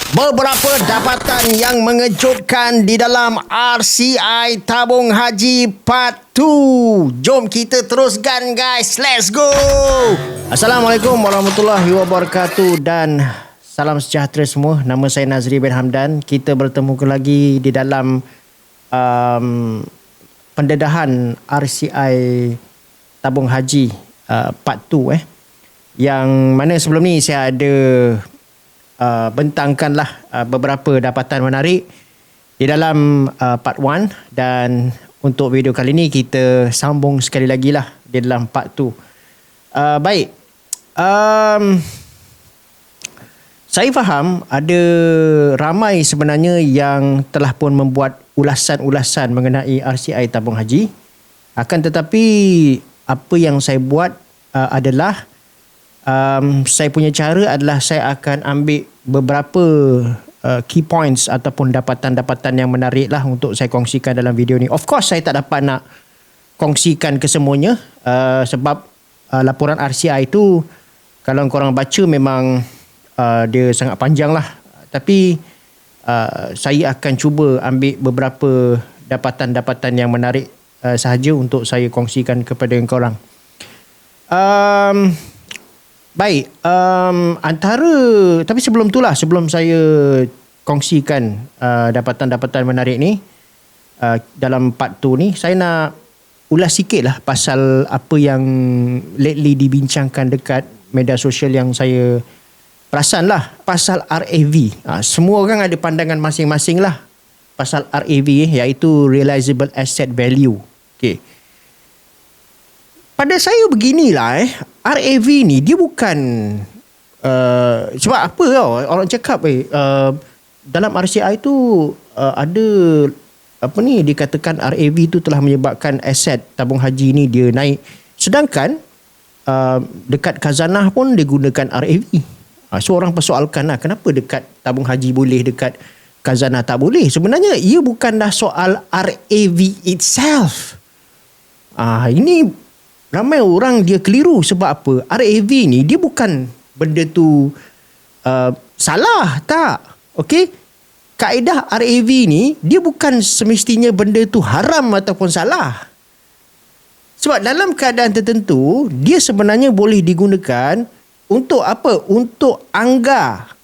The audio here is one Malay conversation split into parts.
Beberapa dapatan yang mengejutkan di dalam RCI Tabung Haji Part 2. Jom kita teruskan guys. Let's go. Assalamualaikum warahmatullahi wabarakatuh dan salam sejahtera semua. Nama saya Nazri bin Hamdan. Kita bertemu lagi di dalam pendedahan RCI Tabung Haji Part 2 Yang mana sebelum ni saya ada bentangkanlah beberapa dapatan menarik di dalam part 1, dan untuk video kali ni kita sambung sekali lagi lah di dalam part 2. Baik, saya faham ada ramai sebenarnya yang telah pun membuat ulasan-ulasan mengenai RCI Tabung Haji. Akan tetapi apa yang saya buat adalah saya punya cara adalah saya akan ambil beberapa key points ataupun dapatan-dapatan yang menarik lah untuk saya kongsikan dalam video ni. Of course saya tak dapat nak kongsikan kesemuanya sebab laporan RCI tu kalau korang baca memang dia sangat panjang lah. Tapi saya akan cuba ambil beberapa dapatan-dapatan yang menarik sahaja untuk saya kongsikan kepada korang. Baik, tapi sebelum saya kongsikan dapatan-dapatan menarik ni dalam part 2 ni, saya nak ulas sikit lah pasal apa yang lately dibincangkan dekat media sosial yang saya perasan lah, pasal RAV. Semua orang ada pandangan masing-masing lah pasal RAV, iaitu Realizable Asset Value. Okay. Pada saya beginilah RAV ni dia bukan sebab apa tau orang cakap dalam RCI tu ada apa ni, dikatakan RAV tu telah menyebabkan aset tabung haji ni dia naik, sedangkan dekat khazanah pun dia gunakan RAV. So orang persoalkan lah, kenapa dekat tabung haji boleh, dekat khazanah tak boleh? Sebenarnya ia bukanlah soal RAV itself. Ini ramai orang dia keliru. Sebab apa? RAV ni dia bukan benda tu salah, tak. Okey? Kaedah RAV ni dia bukan semestinya benda tu haram ataupun salah. Sebab dalam keadaan tertentu dia sebenarnya boleh digunakan untuk apa? Untuk anggar,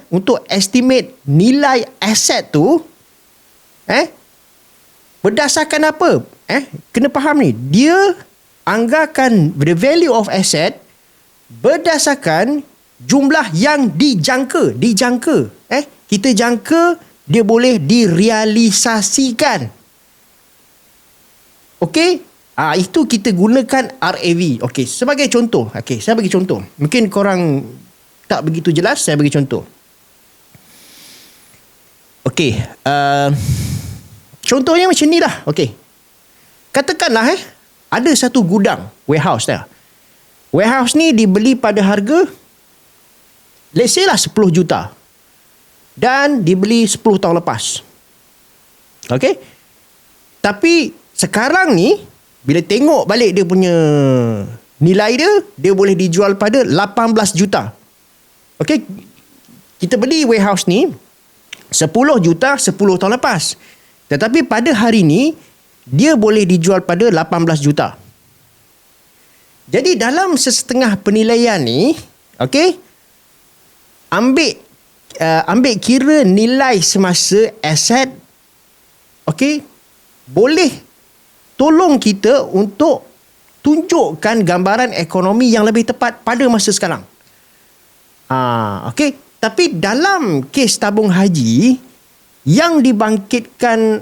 untuk estimate nilai aset tu berdasarkan apa? Kena faham ni. Dia anggarkan the value of asset berdasarkan jumlah yang dijangka. Kita jangka dia boleh direalisasikan. Okey? Itu kita gunakan RAV. Okey, sebagai contoh. Okey, saya bagi contoh. Mungkin korang tak begitu jelas, saya bagi contoh. Okey, contohnya macam ni lah. Okey. Katakanlah ada satu gudang, warehouse dah. Warehouse ni dibeli pada harga, let's say lah 10 juta. Dan dibeli 10 tahun lepas. Okay? Tapi sekarang ni, bila tengok balik dia punya nilai dia boleh dijual pada 18 juta. Okay? Kita beli warehouse ni 10 juta 10 tahun lepas. Tetapi pada hari ni, dia boleh dijual pada 18 juta. Jadi dalam sesetengah penilaian ni, okey, ambil kira nilai semasa aset, okey, boleh tolong kita untuk tunjukkan gambaran ekonomi yang lebih tepat pada masa sekarang. Okey, tapi dalam kes tabung haji yang dibangkitkan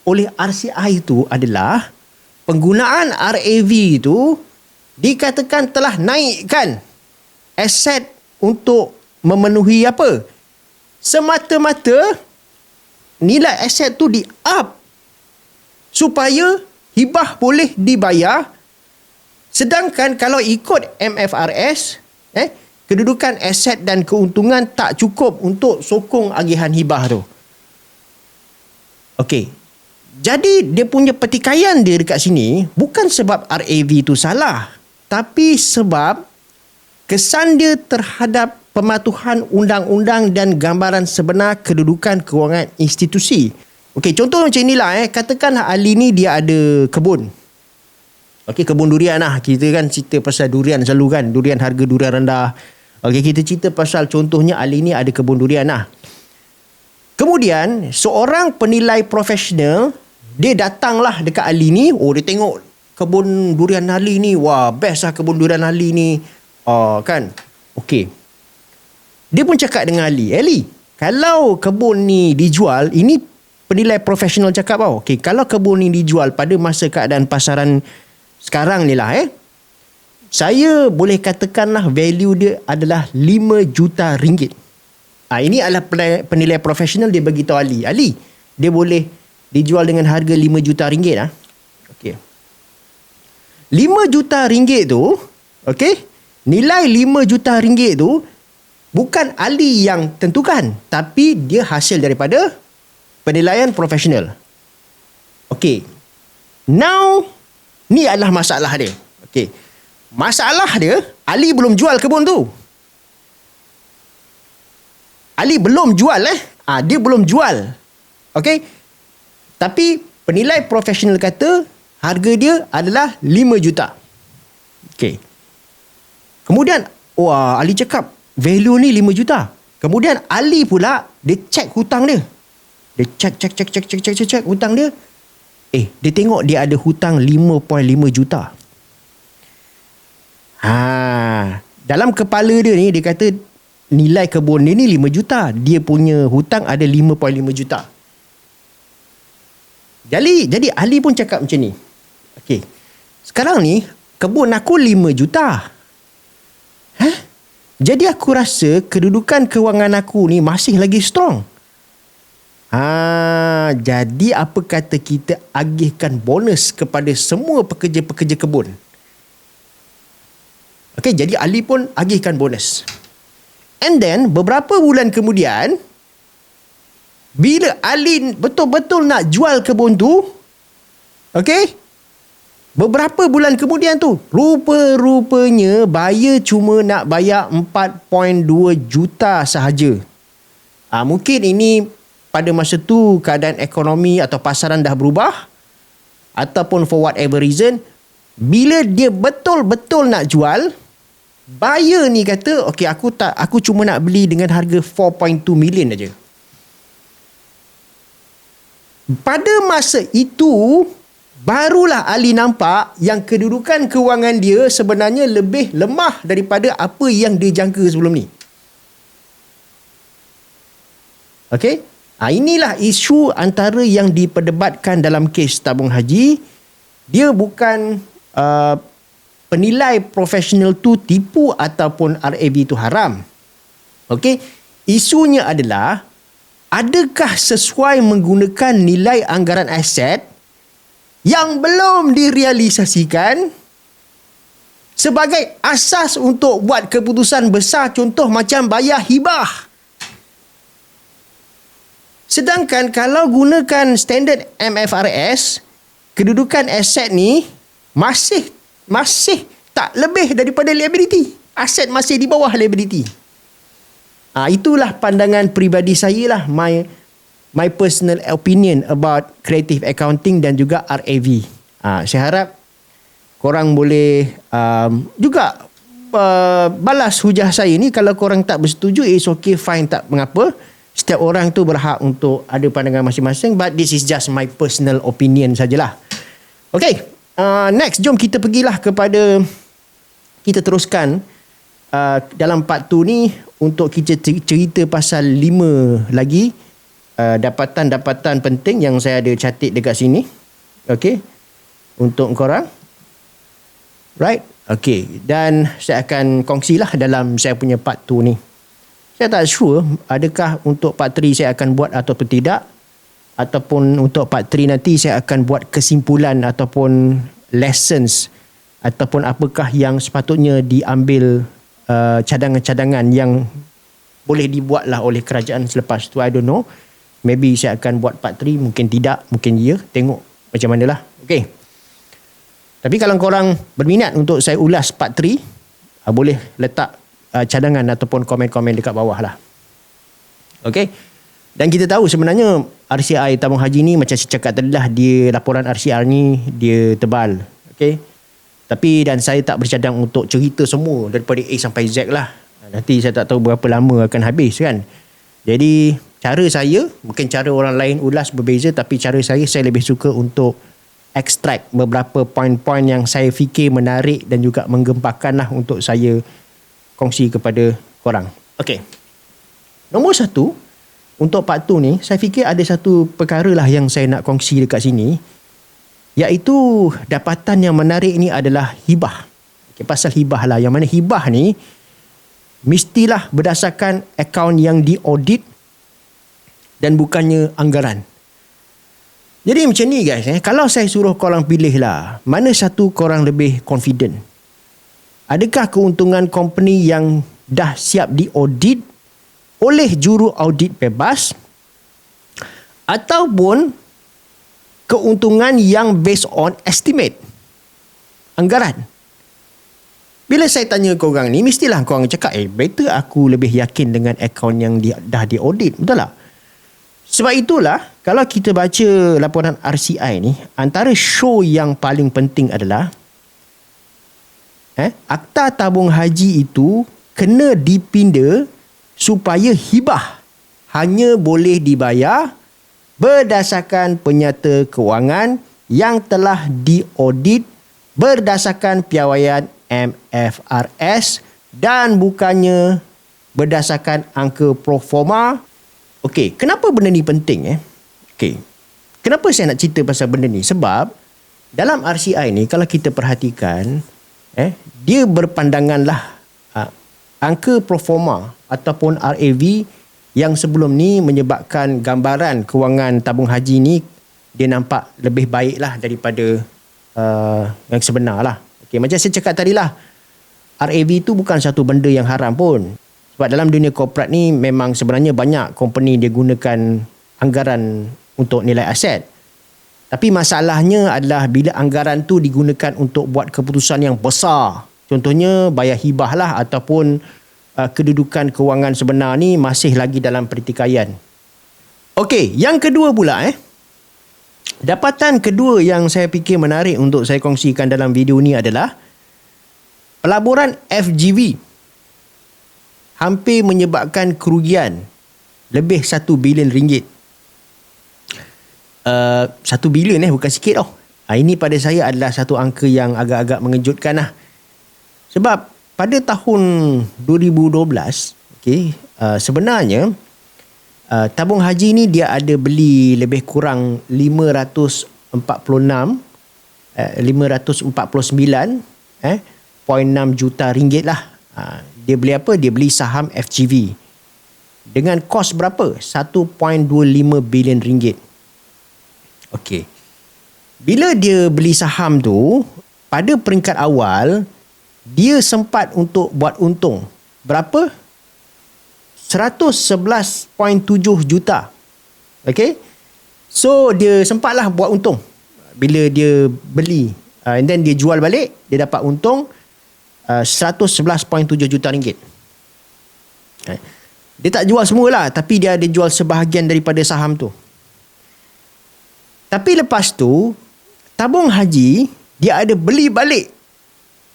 oleh RCI itu adalah penggunaan RAV itu dikatakan telah naikkan aset untuk memenuhi apa? Semata-mata nilai aset tu di up supaya hibah boleh dibayar. Sedangkan kalau ikut MFRS, kedudukan aset dan keuntungan tak cukup untuk sokong agihan hibah tu. Okey. Jadi dia punya pertikaian dia dekat sini bukan sebab RAV tu salah, tapi sebab kesan dia terhadap pematuhan undang-undang dan gambaran sebenar kedudukan kewangan institusi. Okey, contoh macam inilah katakanlah Ali ni dia ada kebun. Okey, kebun durian lah. Kita kan cerita pasal durian selalu kan. Durian, harga durian rendah. Okey, kita cerita pasal contohnya Ali ni ada kebun durian lah. Kemudian, seorang penilai profesional, dia datanglah dekat Ali ni. Oh, dia tengok kebun durian Ali ni. Wah, best lah kebun durian Ali ni. Kan? Okey. Dia pun cakap dengan Ali. Ali, kalau kebun ni dijual, ini penilai profesional cakap tau. Okey, kalau kebun ni dijual pada masa keadaan pasaran sekarang ni lah saya boleh katakanlah value dia adalah 5 juta ringgit. Ini adalah penilai profesional, dia bagi tahu Ali. Ali, dia boleh dijual dengan harga 5 juta ringgit lah. Okey. 5 juta ringgit tu, okey, nilai 5 juta ringgit tu bukan Ali yang tentukan, tapi dia hasil daripada penilaian profesional. Okey. Now, ni adalah masalah dia. Okey. Masalah dia, Ali belum jual kebun tu. Ali belum jual dia belum jual. Okey. Tapi penilai profesional kata harga dia adalah 5 juta. Okey. Kemudian Ali cakap value ni 5 juta. Kemudian Ali pula dia cek hutang dia. Dia cek hutang dia. Dia tengok dia ada hutang 5.5 juta. Dalam kepala dia ni, dia kata nilai kebun dia ni 5 juta. Dia punya hutang ada 5.5 juta. Jadi Ali pun cakap macam ni. Okey. Sekarang ni kebun aku 5 juta. Jadi aku rasa kedudukan kewangan aku ni masih lagi strong. Jadi apa kata kita agihkan bonus kepada semua pekerja-pekerja kebun. Okey, jadi Ali pun agihkan bonus. And then beberapa bulan kemudian, bila Ali betul-betul nak jual kebun tu, okey, beberapa bulan kemudian tu, rupa-rupanya buyer cuma nak bayar 4.2 juta sahaja. Mungkin ini pada masa tu keadaan ekonomi atau pasaran dah berubah, ataupun for whatever reason, bila dia betul-betul nak jual, buyer ni kata, okey, aku cuma nak beli dengan harga 4.2 million aja. Pada masa itu, barulah Ali nampak yang kedudukan kewangan dia sebenarnya lebih lemah daripada apa yang dia jangka sebelum ni. Okey? Inilah isu antara yang diperdebatkan dalam kes tabung haji. Dia bukan penilai profesional tu tipu ataupun RAV tu haram. Okey? Isunya adalah, adakah sesuai menggunakan nilai anggaran aset yang belum direalisasikan sebagai asas untuk buat keputusan besar, contoh macam bayar hibah. Sedangkan kalau gunakan standard MFRS, kedudukan aset ni masih tak lebih daripada liability. Aset masih di bawah liability. Itulah pandangan peribadi saya lah, my personal opinion about creative accounting dan juga RAV. Saya harap korang boleh juga balas hujah saya ni. Kalau korang tak bersetuju, it's okay, fine, tak mengapa. Setiap orang tu berhak untuk ada pandangan masing-masing, but this is just my personal opinion sajalah. Okay, next, jom kita pergilah kepada, kita teruskan dalam part 2 ni untuk kita cerita pasal 5 lagi dapatan-dapatan penting yang saya ada catat dekat sini. Okay, untuk korang. Right, okay, dan saya akan kongsilah dalam saya punya part 2 ni. Saya tak sure adakah untuk part 3 saya akan buat ataupun tidak, ataupun untuk part 3 nanti saya akan buat kesimpulan ataupun lessons, ataupun apakah yang sepatutnya diambil cadangan-cadangan yang boleh dibuatlah oleh kerajaan selepas tu. I don't know, maybe saya akan buat part 3, mungkin tidak, mungkin ya, tengok macam manalah. Okay, tapi kalau korang berminat untuk saya ulas part 3, boleh letak cadangan ataupun komen-komen dekat bawah lah. Okey. Dan kita tahu sebenarnya RCI tabung haji ni macam saya cakap tadi lah, dia laporan RCR ni dia tebal. Okey. Tapi dan saya tak bercadang untuk cerita semua daripada A sampai Z lah. Nanti saya tak tahu berapa lama akan habis kan. Jadi cara saya, mungkin cara orang lain ulas berbeza, tapi cara saya lebih suka untuk extract beberapa poin-poin yang saya fikir menarik dan juga menggempakan lah untuk saya kongsi kepada korang. Okey. Nombor satu, untuk part 2 ni, saya fikir ada satu perkara lah yang saya nak kongsi dekat sini, iaitu dapatan yang menarik ni adalah hibah. Okay, pasal hibah lah. Yang mana hibah ni mestilah berdasarkan akaun yang diaudit dan bukannya anggaran. Jadi macam ni guys, kalau saya suruh korang pilih lah, mana satu korang lebih confident? Adakah keuntungan company yang dah siap diaudit oleh juru audit bebas, ataupun keuntungan yang based on estimate, anggaran? Bila saya tanya korang ni, mestilah korang cakap, better aku lebih yakin dengan akaun yang dah diaudit, betul tak? Sebab itulah, kalau kita baca laporan RCI ni, antara show yang paling penting adalah akta tabung haji itu kena dipinda supaya hibah hanya boleh dibayar berdasarkan penyata kewangan yang telah diaudit berdasarkan piawaian MFRS dan bukannya berdasarkan angka pro forma. Okey, kenapa benda ni penting? Okey, kenapa saya nak cerita pasal benda ni? Sebab dalam RCI ni, kalau kita perhatikan, dia berpandanganlah angka pro forma ataupun RAV yang sebelum ni menyebabkan gambaran kewangan tabung haji ni dia nampak lebih baik lah daripada yang sebenar lah. Okay, macam saya cakap tadi lah, RAV tu bukan satu benda yang haram pun. Sebab dalam dunia korporat ni memang sebenarnya banyak company dia gunakan anggaran untuk nilai aset. Tapi masalahnya adalah bila anggaran tu digunakan untuk buat keputusan yang besar. Contohnya bayar hibah lah ataupun kedudukan kewangan sebenar ni masih lagi dalam pertikaian. Okey, yang kedua pula dapatan kedua yang saya fikir menarik untuk saya kongsikan dalam video ni adalah pelaburan FGV hampir menyebabkan kerugian lebih 1 bilion ringgit. 1 bilion bukan sikit tau. Ini pada saya adalah satu angka yang agak-agak mengejutkan lah. Sebab pada tahun 2012, sebenarnya tabung haji ni dia ada beli lebih kurang 549.6 juta ringgit lah. Dia beli apa? Dia beli saham FGV. Dengan kos berapa? 1.25 bilion ringgit. Okey. Bila dia beli saham tu, pada peringkat awal, dia sempat untuk buat untung. Berapa? 111.7 juta. Okey. So, dia sempatlah buat untung. Bila dia beli. And then dia jual balik, dia dapat untung 111.7 juta ringgit. Dia tak jual semualah, tapi dia ada jual sebahagian daripada saham tu. Tapi lepas tu, tabung haji, dia ada beli balik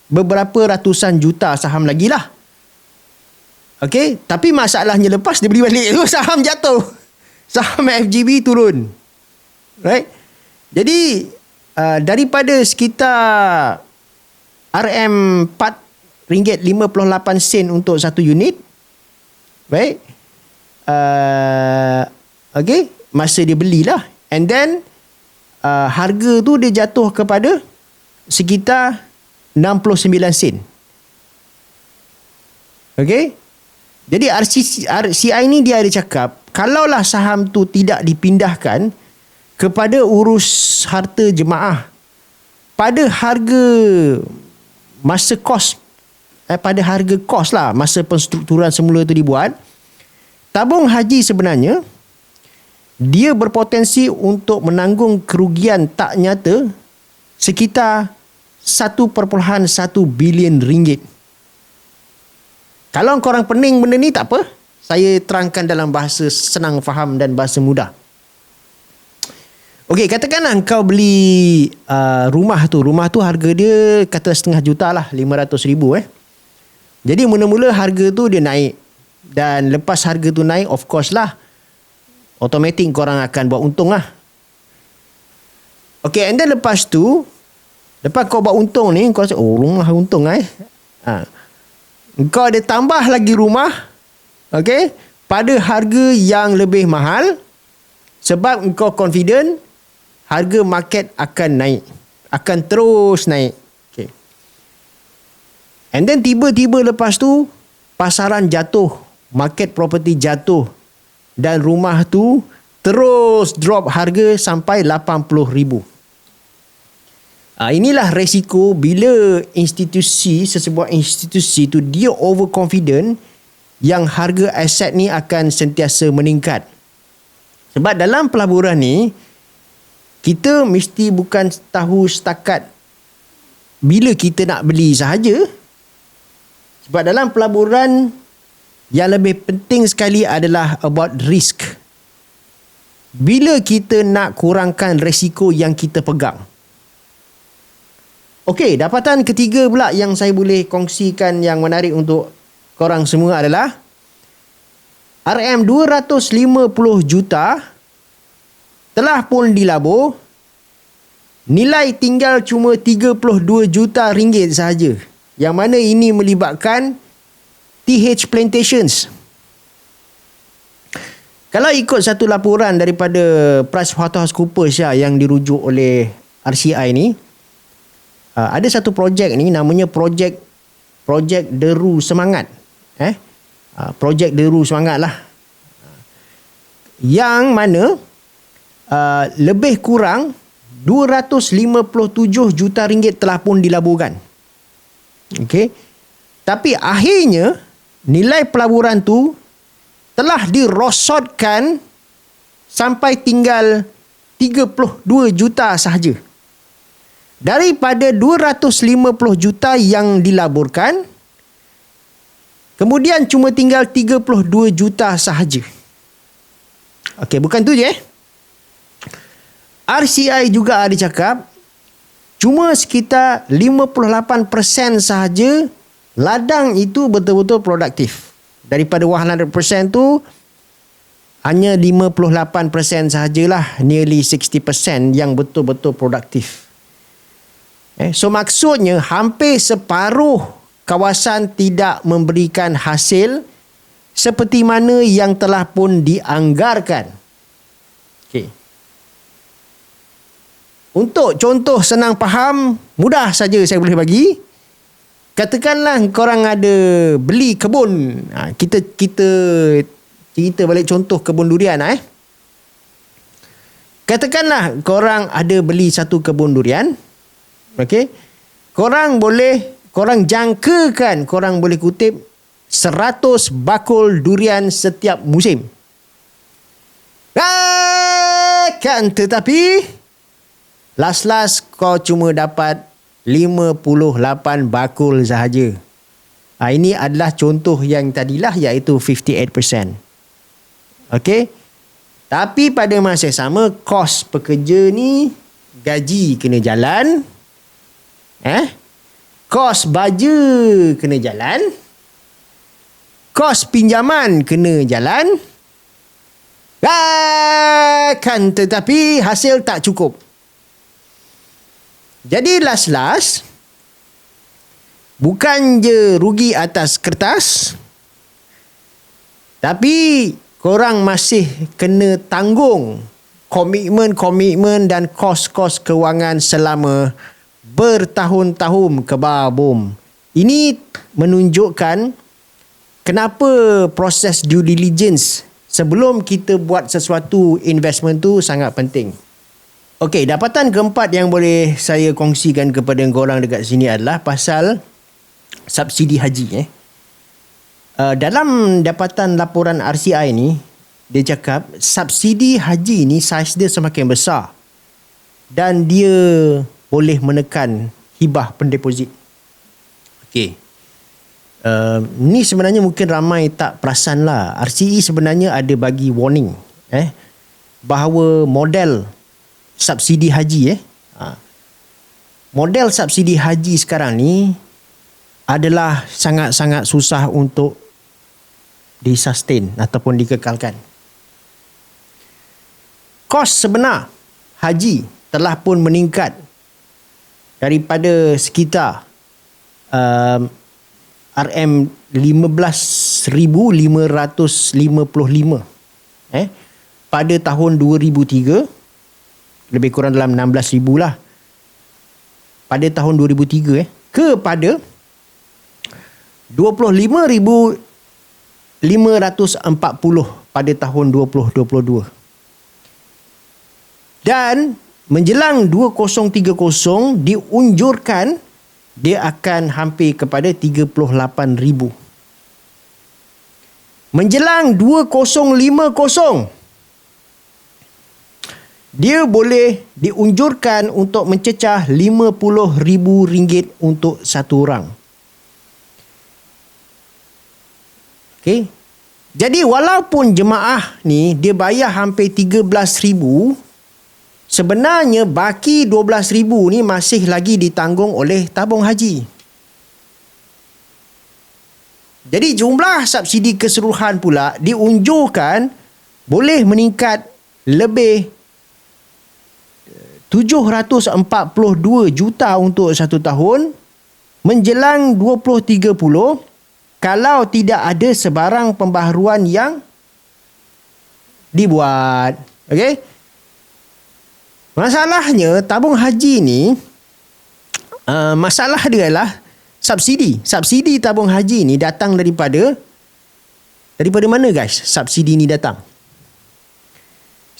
beberapa ratusan juta saham lagi lah. Okey, tapi masalahnya lepas dia beli balik tu, saham jatuh. Saham FGV turun. Right? Jadi, daripada sekitar RM4.58 untuk satu unit. Baik. Okay. Masa dia belilah. And then, harga tu dia jatuh kepada sekitar 69 sen. Okay. Jadi RCI ni dia ada cakap, kalaulah saham tu tidak dipindahkan kepada urus harta jemaah pada harga masa kos, pada harga kos lah, masa penstrukturan semula tu dibuat, tabung haji sebenarnya dia berpotensi untuk menanggung kerugian tak nyata sekitar 1.1 bilion ringgit. Kalau korang pening benda ni, tak apa. Saya terangkan dalam bahasa senang faham dan bahasa mudah. Okey, katakanlah kau beli rumah tu. Rumah tu harga dia kata 500,000 juta lah. 500,000 Jadi mula-mula harga tu dia naik. Dan lepas harga tu naik, of course lah, automatic korang akan buat untung lah. Okay, and then lepas tu, lepas kau buat untung ni, kau rasa, rumah untung kau ada tambah lagi rumah, okay, pada harga yang lebih mahal, sebab kau confident harga market akan naik, akan terus naik. Okay. And then tiba-tiba lepas tu, pasaran jatuh, market property jatuh, dan rumah tu terus drop harga sampai 80,000. Inilah resiko bila sesebuah institusi tu dia overconfident yang harga aset ni akan sentiasa meningkat. Sebab dalam pelaburan ni, kita mesti bukan tahu setakat bila kita nak beli sahaja. Sebab dalam pelaburan, yang lebih penting sekali adalah about risk. Bila kita nak kurangkan risiko yang kita pegang. Okey, dapatan ketiga pula yang saya boleh kongsikan yang menarik untuk korang semua adalah RM250 juta telah pun dilabur, nilai tinggal cuma 32 juta ringgit sahaja. Yang mana ini melibatkan TH Plantations. Kalau ikut satu laporan daripada PricewaterhouseCoopers yang dirujuk oleh RCI ni, ada satu projek ni namanya projek Deru Semangat. Projek Deru Semangat lah. Yang mana lebih kurang 257 juta ringgit telah pun dilaburkan. Okey. Tapi akhirnya nilai pelaburan tu telah dirosotkan sampai tinggal 32 juta sahaja. Daripada 250 juta yang dilaburkan, kemudian cuma tinggal 32 juta sahaja. Okey, bukan tu je. RCI juga ada cakap, cuma sekitar 58% sahaja ladang itu betul-betul produktif. Daripada 100% tu, hanya 58% sahajalah, nearly 60% yang betul-betul produktif. So maksudnya hampir separuh kawasan tidak memberikan hasil seperti mana yang telah pun dianggarkan. Okay. Untuk contoh senang faham, mudah saja saya boleh bagi. Katakanlah korang ada beli kebun. Kita cerita balik contoh kebun durian. Katakanlah korang ada beli satu kebun durian. Okey. Korang jangkakan, korang boleh kutip 100 bakul durian setiap musim. Kan tetapi last kau cuma dapat 58 bakul sahaja. Ini adalah contoh yang tadilah, iaitu 58%. Okey. Tapi pada masa sama, kos pekerja ni, gaji kena jalan. Kos baja kena jalan. Kos pinjaman kena jalan. Kan tetapi hasil tak cukup. Jadi last bukan je rugi atas kertas, tapi korang masih kena tanggung komitmen dan kos-kos kewangan selama bertahun-tahun ke bawah. Ini menunjukkan kenapa proses due diligence sebelum kita buat sesuatu investment tu sangat penting. Okey, dapatan keempat yang boleh saya kongsikan kepada korang dekat sini adalah pasal subsidi haji. Dalam dapatan laporan RCI ni, dia cakap subsidi haji ni saiz dia semakin besar dan dia boleh menekan hibah pendeposit. Okey. Ni sebenarnya mungkin ramai tak perasan lah. RCE sebenarnya ada bagi warning bahawa model subsidi haji model subsidi haji sekarang ni adalah sangat-sangat susah untuk disustain ataupun dikekalkan. Kos sebenar haji telah pun meningkat daripada sekitar RM15,555 pada tahun 2003, lebih kurang dalam 16,000 lah pada tahun 2003 kepada 25,540 pada tahun 2022. Dan menjelang 2030 diunjurkan dia akan hampir kepada 38,000. Menjelang 2050 dia boleh diunjurkan untuk mencecah RM50,000 untuk satu orang. Okey. Jadi walaupun jemaah ni dia bayar hampir 13,000, sebenarnya baki 12,000 ni masih lagi ditanggung oleh tabung haji. Jadi jumlah subsidi keseluruhan pula diunjurkan boleh meningkat lebih 742 juta untuk satu tahun menjelang 2030 kalau tidak ada sebarang pembaharuan yang dibuat. Okey? Masalahnya tabung haji ni masalah dia adalah subsidi. Subsidi tabung haji ni datang daripada mana guys? Subsidi ni datang.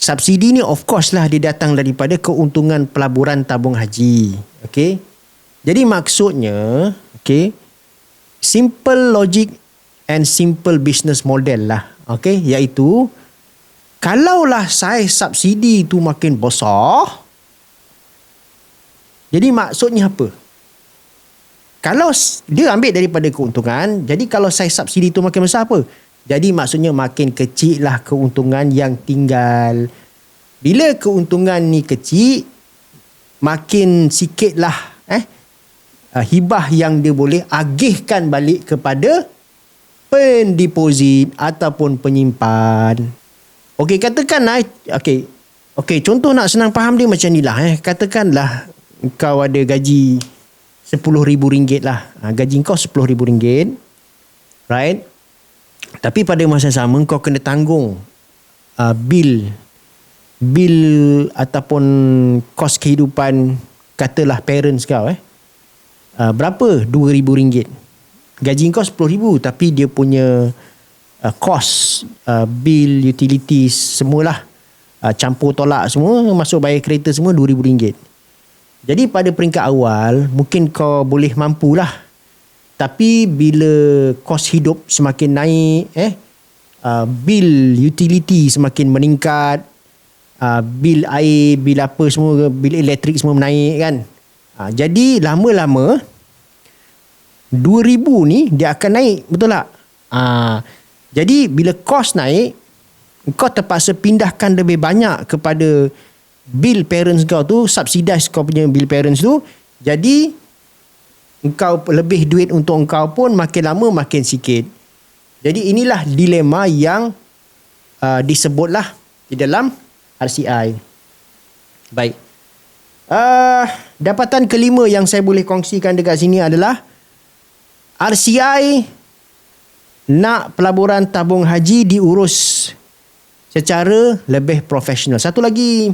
Subsidi ni of course lah dia datang daripada keuntungan pelaburan tabung haji. Okey. Jadi maksudnya, okey, simple logic and simple business model lah. Okey, iaitu kalaulah saiz subsidi tu makin besar, jadi maksudnya apa? Kalau dia ambil daripada keuntungan, jadi kalau saiz subsidi tu makin besar apa? Jadi maksudnya makin kecil lah keuntungan yang tinggal. Bila keuntungan ni kecil, makin sikit lah hibah yang dia boleh agihkan balik kepada pendeposit ataupun penyimpan. Okey, katakanlah, okey, contoh nak senang faham dia macam ni lah. Katakanlah kau ada gaji RM10,000 lah. Gaji kau RM10,000. Right? Tapi pada masa sama kau kena tanggung bil ataupun kos kehidupan katalah parents kau berapa? RM2,000. Gaji kau RM10,000 tapi dia punya kos bil utilities semualah campur tolak semua masuk bayar kereta semua RM2,000. Jadi pada peringkat awal mungkin kau boleh mampulah. Tapi bila kos hidup semakin naik, bil utility semakin meningkat, bil air, bil apa semua, bil elektrik semua menaik kan. Jadi lama-lama 2,000 ni dia akan naik, betul tak? Jadi bila kos naik, kau terpaksa pindahkan lebih banyak kepada bil parents kau tu, subsidize kau punya bil parents tu. Jadi engkau lebih duit untuk engkau pun makin lama makin sikit. Jadi inilah dilema yang disebutlah di dalam RCI. Baik. Dapatan kelima yang saya boleh kongsikan dekat sini adalah RCI nak pelaburan tabung haji diurus secara lebih profesional. Satu lagi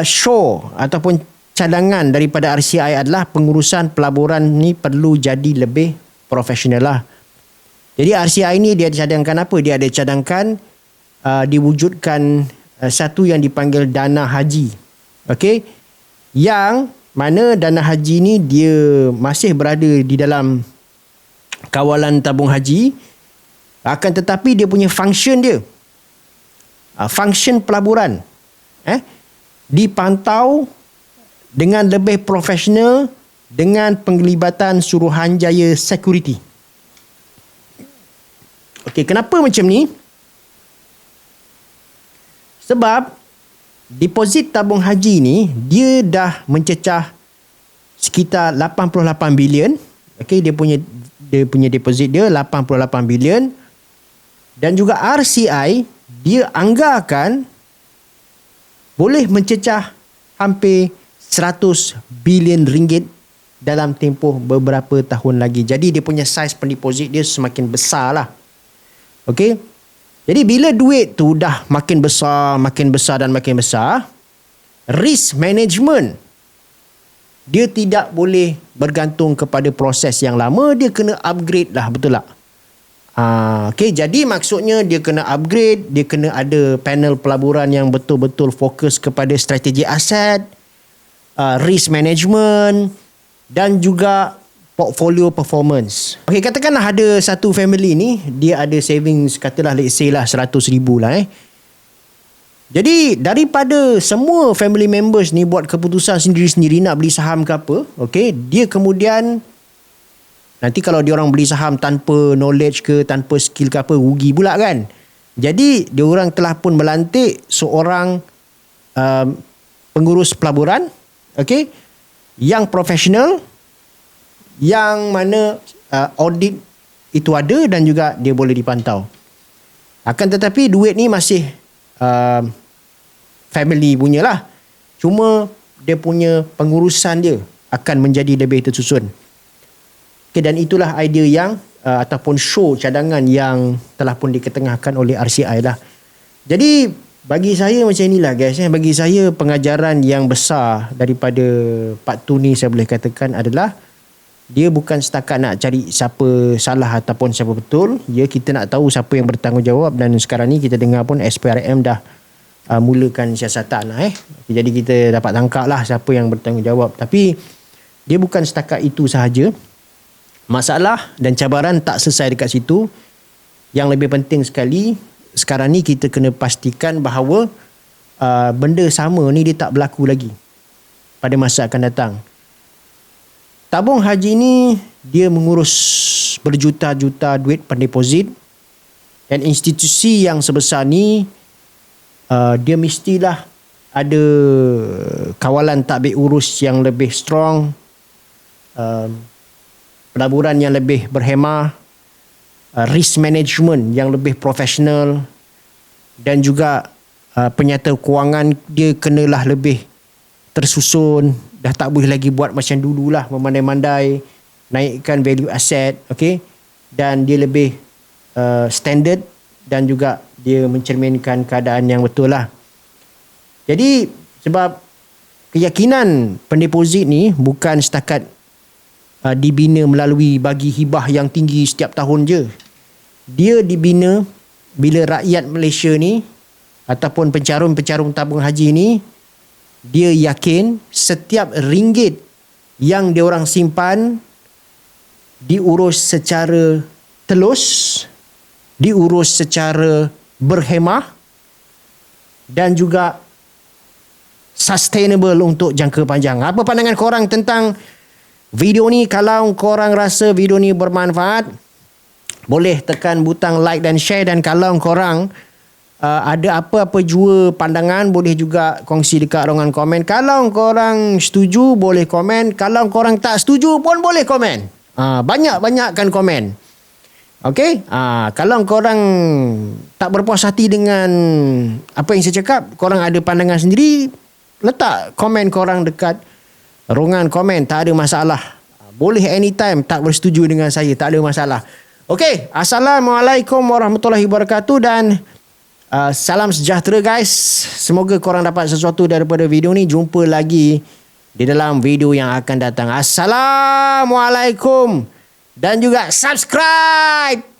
show ataupun cadangan daripada RCI adalah pengurusan pelaburan ni perlu jadi lebih profesional lah. Jadi RCI ni dia cadangkan apa? Dia ada cadangkan diwujudkan satu yang dipanggil dana haji. Okey? Yang mana dana haji ni dia masih berada di dalam kawalan tabung haji, akan tetapi dia punya function dia, function pelaburan dipantau dengan lebih profesional dengan penglibatan Suruhanjaya Security. Okay, kenapa macam ni? Sebab deposit tabung haji ni dia dah mencecah sekitar 88 bilion. Okay, dia punya deposit dia 88 bilion. Dan juga RCI dia anggarkan boleh mencecah hampir 100 bilion ringgit dalam tempoh beberapa tahun lagi. Jadi dia punya saiz pendeposit dia semakin besar lah. Okay. Jadi bila duit tu dah makin besar dan makin besar, risk management dia tidak boleh bergantung kepada proses yang lama, dia kena upgrade lah, betul tak? Okay, jadi maksudnya dia kena upgrade, dia kena ada panel pelaburan yang betul-betul fokus kepada strategi aset, risk management dan juga portfolio performance. Okay, katakanlah ada satu family ni, dia ada savings, katalah let's say lah 100,000 lah Jadi daripada semua family members ni buat keputusan sendiri-sendiri nak beli saham ke apa, okay, dia kemudian nanti kalau dia orang beli saham tanpa knowledge ke, tanpa skill ke apa, rugi pula kan. Jadi dia orang telah pun melantik seorang pengurus pelaburan, okay, yang profesional, yang mana audit itu ada dan juga dia boleh dipantau. Akan tetapi duit ni masih family punya lah. Cuma dia punya pengurusan dia akan menjadi lebih tersusun. Okay, dan itulah idea yang ataupun show cadangan yang telah pun diketengahkan oleh RCI lah. Jadi bagi saya macam inilah guys. Bagi saya pengajaran yang besar daripada Part 2 ni saya boleh katakan adalah dia bukan setakat nak cari siapa salah ataupun siapa betul. Ya, kita nak tahu siapa yang bertanggungjawab, dan sekarang ni kita dengar pun SPRM dah mulakan siasatan lah. Jadi kita dapat tangkap lah siapa yang bertanggungjawab. Tapi dia bukan setakat itu sahaja. Masalah dan cabaran tak selesai dekat situ. Yang lebih penting sekali, sekarang ni kita kena pastikan bahawa benda sama ni dia tak berlaku lagi pada masa akan datang. Tabung haji ni dia mengurus berjuta-juta duit pendeposit, dan institusi yang sebesar ni dia mestilah ada kawalan tadbir urus yang lebih strong, pelaburan yang lebih berhemah, risk management yang lebih profesional, dan juga penyata kewangan dia kenalah lebih tersusun. Dah tak boleh lagi buat macam dululah, memandai-mandai, naikkan value asset, okay? Dan dia lebih standard, dan juga dia mencerminkan keadaan yang betul lah. Jadi sebab keyakinan pendeposit ni bukan setakat dibina melalui bagi hibah yang tinggi setiap tahun je. Dia dibina bila rakyat Malaysia ni ataupun pencarum-pencarum tabung haji ni, dia yakin setiap ringgit yang dia orang simpan diurus secara telus, diurus secara berhemah, dan juga sustainable untuk jangka panjang. Apa pandangan korang tentang video ni? Kalau korang rasa video ni bermanfaat, boleh tekan butang like dan share. Dan kalau korang ada apa-apa jua pandangan, boleh juga kongsi dekat ruangan komen. Kalau korang setuju, boleh komen. Kalau korang tak setuju pun boleh komen. Banyak-banyakkan komen. Okay? Kalau korang tak berpuas hati dengan apa yang saya cakap, korang ada pandangan sendiri, letak komen korang dekat ruangan komen. Tak ada masalah. Boleh anytime tak bersetuju dengan saya, tak ada masalah. Okay, Assalamualaikum warahmatullahi wabarakatuh, dan salam sejahtera guys. Semoga korang dapat sesuatu daripada video ni. Jumpa lagi di dalam video yang akan datang. Assalamualaikum, dan juga subscribe.